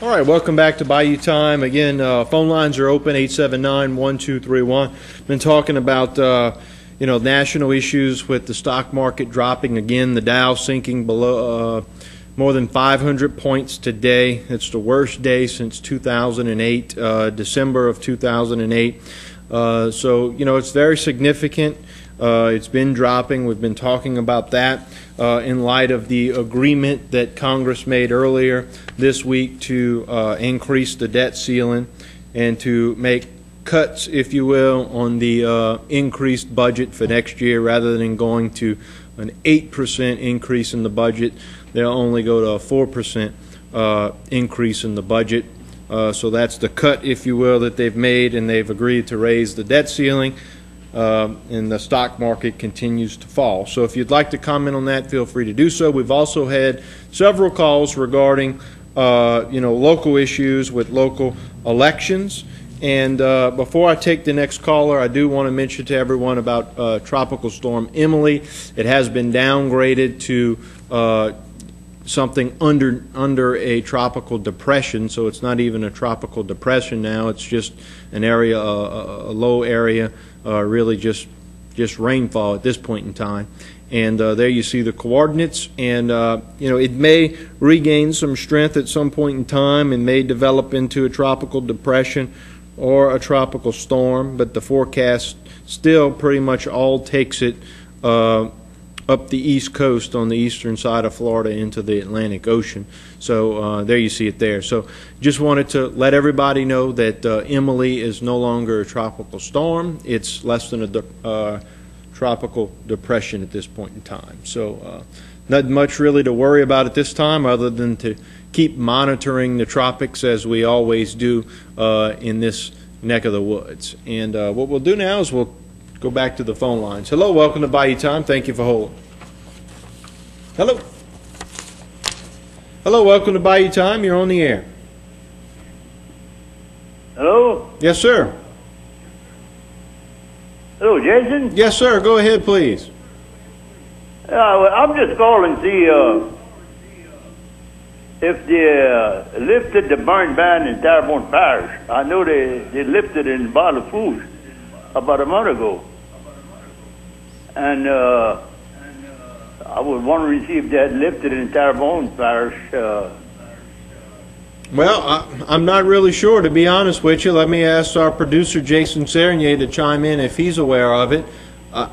All right, welcome back to Bayou Time. Again, phone lines are open, 879-1231. Been talking about, national issues with the stock market dropping again, the Dow sinking below more than 500 points today. It's the worst day since 2008, December of 2008. So, it's very significant. It's been dropping. We've been talking about that in light of the agreement that Congress made earlier this week to increase the debt ceiling and to make cuts, if you will, on the increased budget for next year. Rather than going to an 8% increase in the budget, they'll only go to a 4% increase in the budget. So that's the cut, if you will, that they've made, and they've agreed to raise the debt ceiling. And the stock market continues to fall. So if you'd like to comment on that, feel free to do so. We've also had several calls regarding, local issues with local elections. And before I take the next caller, I do want to mention to everyone about Tropical Storm Emily. It has been downgraded to something under a tropical depression, so it's not even a tropical depression now. It's just an area, a low area, really just rainfall at this point in time. And there you see the coordinates, and it may regain some strength at some point in time and may develop into a tropical depression or a tropical storm, but the forecast still pretty much all takes it up the east coast on the eastern side of Florida into the Atlantic Ocean. So there you see it there. So just wanted to let everybody know that Emily is no longer a tropical storm. It's less than a tropical depression at this point in time. So not much really to worry about at this time, other than to keep monitoring the tropics as we always do in this neck of the woods. And what we'll do now is we'll go back to the phone lines. Hello, welcome to Bayou Time. Thank you for holding. Hello. Hello, welcome to Bayou Time. You're on the air. Hello? Yes, sir. Hello, Jason? Yes, sir. Go ahead, please. Well, I'm just calling to see if they lifted the burn ban in Terrebonne Parish. I know they lifted it in Bayou about a month ago. And I was wondering to see if they had lifted it in Terrebonne Parish. Well, I'm not really sure, to be honest with you. Let me ask our producer, Jason Dagate, to chime in if he's aware of it. Yeah,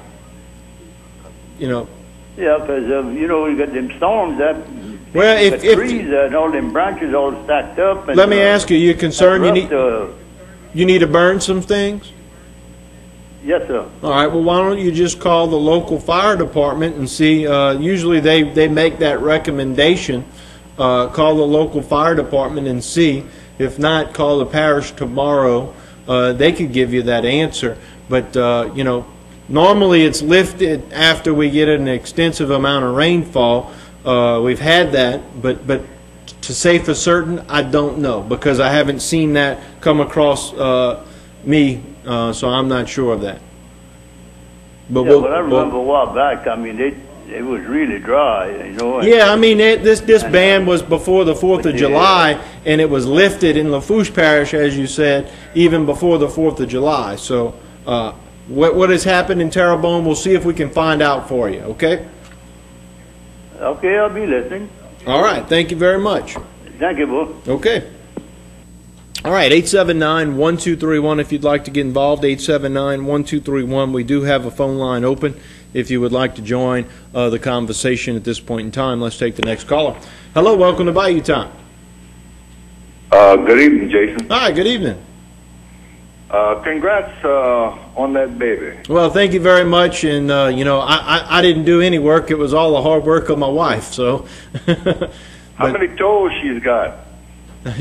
because, we got them storms that... Well, if trees and all them branches all stacked up. And, let me ask you, you're concerned you need to burn some things? Yes, sir. All right, well, why don't you just call the local fire department and see, usually they make that recommendation. Call the local fire department and see. If not, call the parish tomorrow. They could give you that answer. But, normally it's lifted after we get an extensive amount of rainfall. We've had that, but to say for certain, I don't know, because I haven't seen that come across me, so I'm not sure of that. But I remember a while back, I mean, it was really dry, Yeah, I mean, this ban was before the 4th of July, and it was lifted in Lafourche Parish, as you said, even before the 4th of July. So what has happened in Terrebonne, we'll see if we can find out for you, okay? Okay, I'll be listening. All right, thank you very much. Thank you, Bo. Okay. All right, 879-1231 if you'd like to get involved, 879-1231. We do have a phone line open if you would like to join the conversation at this point in time. Let's take the next caller. Hello, welcome to Bayou Time. Good evening, Jason. Hi, good evening. Congrats on that baby. Well, thank you very much. And, I didn't do any work. It was all the hard work of my wife. So, How many toes she's got?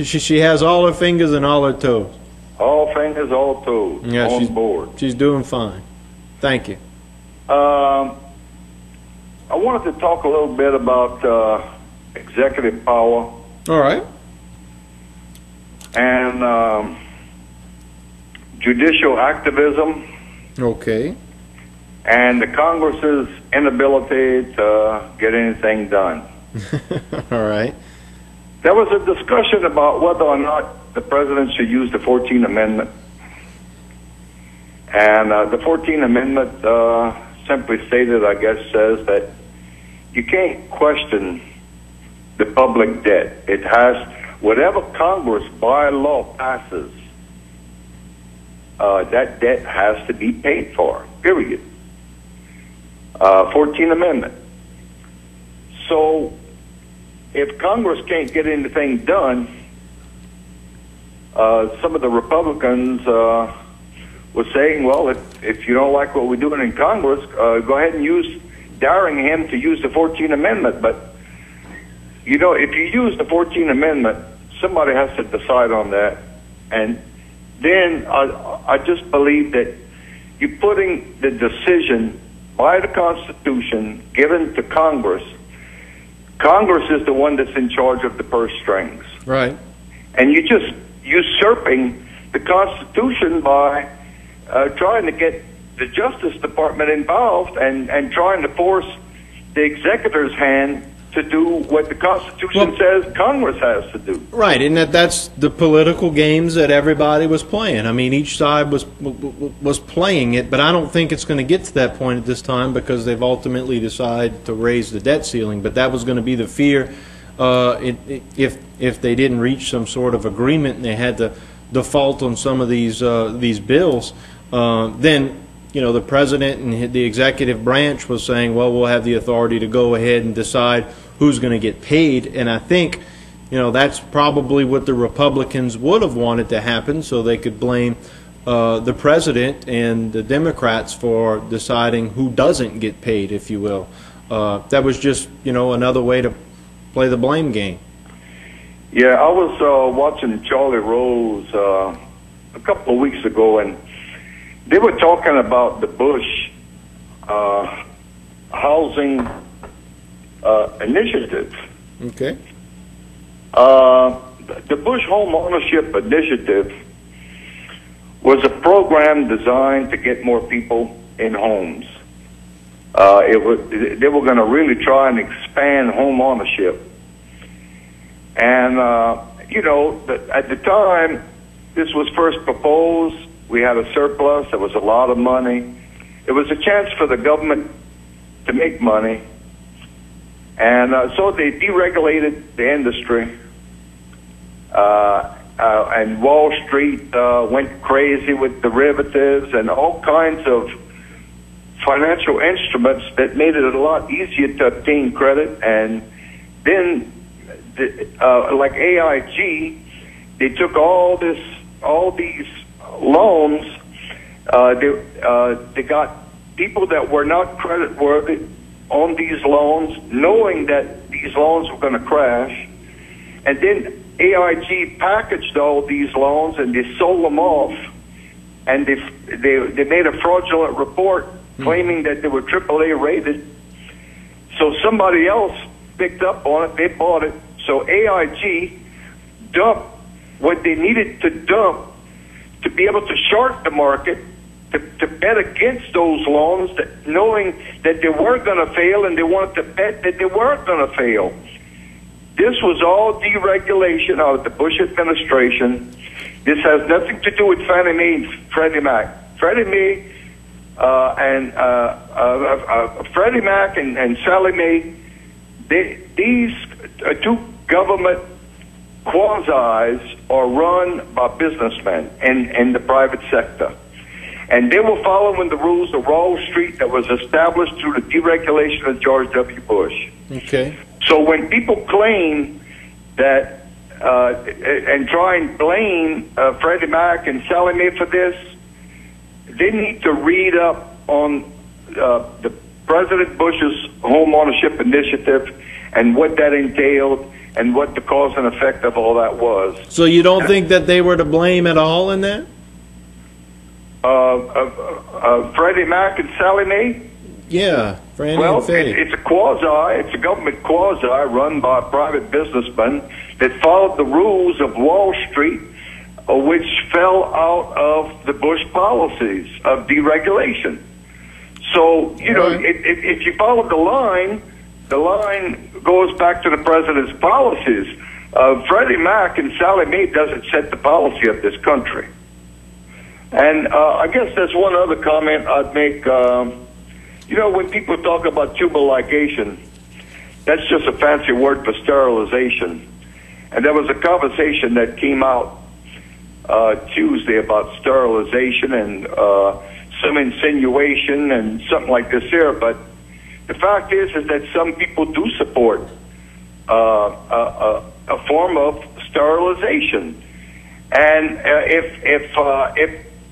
She has all her fingers and all her toes. All fingers, all toes. Yeah, on board. She's doing fine. Thank you. I wanted to talk a little bit about executive power. All right. And judicial activism. Okay. And the Congress's inability to get anything done. All right. There was a discussion about whether or not the president should use the 14th Amendment. And the 14th Amendment simply stated, I guess, says that you can't question the public debt. It has, whatever Congress by law passes, that debt has to be paid for, period. 14th Amendment. So if Congress can't get anything done, some of the Republicans was saying, well, if you don't like what we're doing in Congress, go ahead and daring him to use the 14th Amendment. But, you know, if you use the 14th Amendment, somebody has to decide on that. And then I just believe that you're putting the decision by the Constitution given to Congress. Congress is the one that's in charge of the purse strings. Right. And you're just usurping the Constitution by trying to get the Justice Department involved and trying to force the executor's hand to do what the Constitution says Congress has to do. Right, and that's the political games that everybody was playing. I mean, each side was playing it, but I don't think it's going to get to that point at this time because they've ultimately decided to raise the debt ceiling. But that was going to be the fear if they didn't reach some sort of agreement and they had to default on some of these bills. Then, you know, the president and the executive branch was saying, well, we'll have the authority to go ahead and decide who's going to get paid. And I think, you know, that's probably what the Republicans would have wanted to happen, so they could blame the president and the Democrats for deciding who doesn't get paid, if you will. That was just, you know, another way to play the blame game. Yeah, I was watching Charlie Rose a couple of weeks ago, and they were talking about the Bush housing initiative. Okay. The Bush Home Ownership Initiative was a program designed to get more people in homes. They were going to really try and expand home ownership. And, you know, at the time this was first proposed, we had a surplus. There was a lot of money. It was a chance for the government to make money. And so they deregulated the industry. And Wall Street went crazy with derivatives and all kinds of financial instruments that made it a lot easier to obtain credit. And then, like AIG, they took all these loans. They got people that were not creditworthy on these loans, knowing that these loans were going to crash. And then AIG packaged all these loans and they sold them off. And they made a fraudulent report claiming that they were AAA rated. So somebody else picked up on it. They bought it. So AIG dumped what they needed to dump to be able to short the market, to bet against those loans, knowing that they were going to fail, and they wanted to bet that they weren't going to fail. This was all deregulation out of the Bush administration. This has nothing to do with Fannie Mae and Freddie Mac. Freddie Mac and Sallie Mae, these two government quasis are run by businessmen in the private sector. And they were following the rules of Wall Street that was established through the deregulation of George W. Bush. Okay. So when people claim that and try and blame Freddie Mac and Sallie Mae for this, they need to read up on the President Bush's home ownership initiative and what that entailed and what the cause and effect of all that was. So you don't think that they were to blame at all in that? Freddie Mac and Sallie Mae? Yeah, Fannie well, and Freddie. It's a government quasi run by private businessmen that followed the rules of Wall Street, which fell out of the Bush policies of deregulation. So, you know, if you follow the line goes back to the president's policies. Freddie Mac and Sallie Mae doesn't set the policy of this country. And I guess there's one other comment I'd make. You know, when people talk about tubal ligation, that's just a fancy word for sterilization. And there was a conversation that came out Tuesday about sterilization and some insinuation and something like this here. But the fact is that some people do support a form of sterilization. And if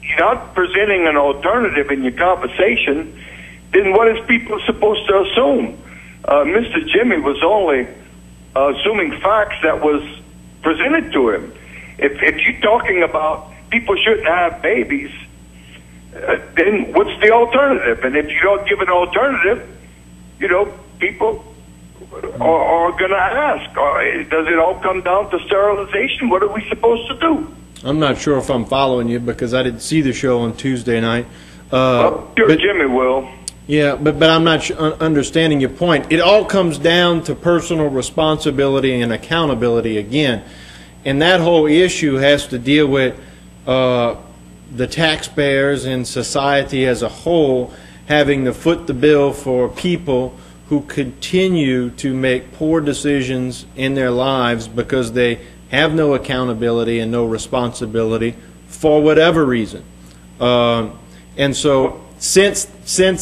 you're not presenting an alternative in your conversation, then what is people supposed to assume? Mr. Jimmy was only assuming facts that was presented to him. If you're talking about people shouldn't have babies, then what's the alternative? And if you don't give an alternative, you know, people are going to ask, does it all come down to sterilization? What are we supposed to do? I'm not sure if I'm following you because I didn't see the show on Tuesday night. Sure, Jimmy will. Yeah, but I'm not understanding your point. It all comes down to personal responsibility and accountability again. And that whole issue has to deal with the taxpayers and society as a whole having to foot the bill for people who continue to make poor decisions in their lives because they have no accountability and no responsibility for whatever reason. And so since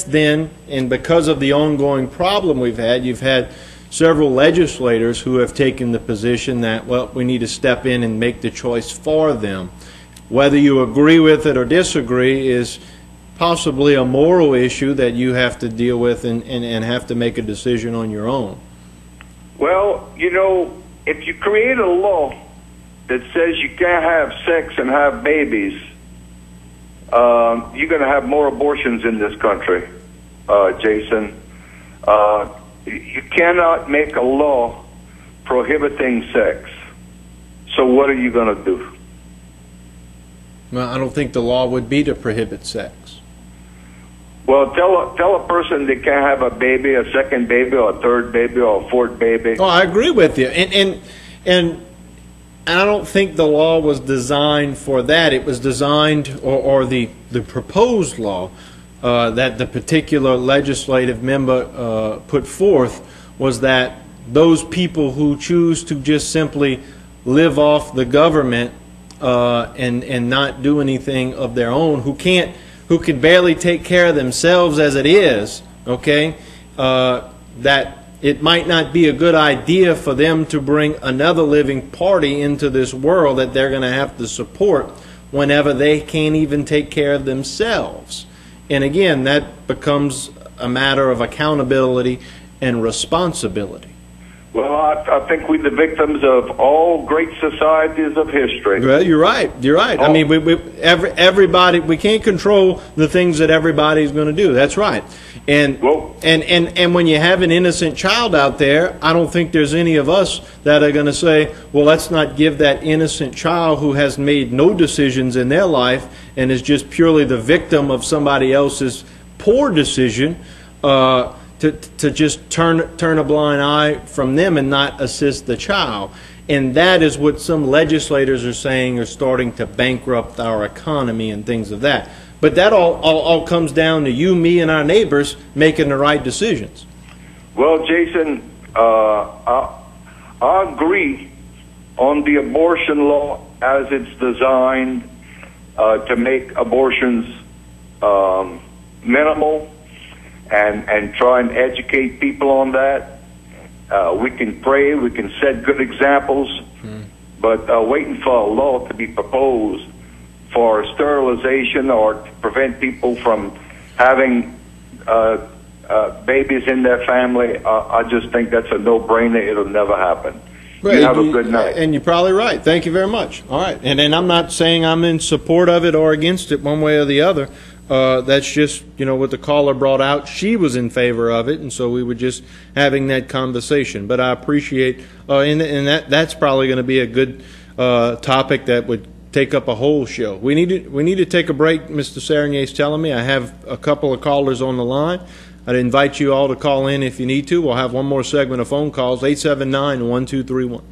then, and because of the ongoing problem we've had, you've had several legislators who have taken the position that, well, we need to step in and make the choice for them. Whether you agree with it or disagree is possibly a moral issue that you have to deal with and have to make a decision on your own. Well, you know, if you create a law that says you can't have sex and have babies, you're going to have more abortions in this country, Jason. You cannot make a law prohibiting sex. So what are you going to do? Well, I don't think the law would be to prohibit sex. Well, tell a person they can't have a baby, a second baby, or a third baby, or a fourth baby. Oh, I agree with you. And I don't think the law was designed for that. It was designed, or the proposed law that the particular legislative member put forth was that those people who choose to just simply live off the government and not do anything of their own, who can barely take care of themselves as it is, okay, that it might not be a good idea for them to bring another living party into this world that they're going to have to support whenever they can't even take care of themselves. And again, that becomes a matter of accountability and responsibility. Well, I think we're the victims of all great societies of history. Well, you're right. You're right. I mean, everybody, we can't control the things that everybody's going to do. That's right. And when you have an innocent child out there, I don't think there's any of us that are going to say, well, let's not give that innocent child who has made no decisions in their life and is just purely the victim of somebody else's poor decision, to just turn a blind eye from them and not assist the child. And that is what some legislators are saying are starting to bankrupt our economy and things of that. But that all comes down to you, me, and our neighbors making the right decisions. Well, Jason, I agree on the abortion law as it's designed to make abortions minimal and try and educate people on that. We can pray, we can set good examples, but waiting for a law to be proposed for sterilization or to prevent people from having babies in their family, I just think that's a no-brainer. It'll never happen. Right. You have a good night. And you're probably right. Thank you very much. All right. And I'm not saying I'm in support of it or against it one way or the other. That's just, what the caller brought out. She was in favor of it, and so we were just having that conversation. But I appreciate, and that's probably going to be a good topic that would take up a whole show. We need to take a break, Mr. Sarnier's telling me. I have a couple of callers on the line. I'd invite you all to call in if you need to. We'll have one more segment of phone calls, 879-1231.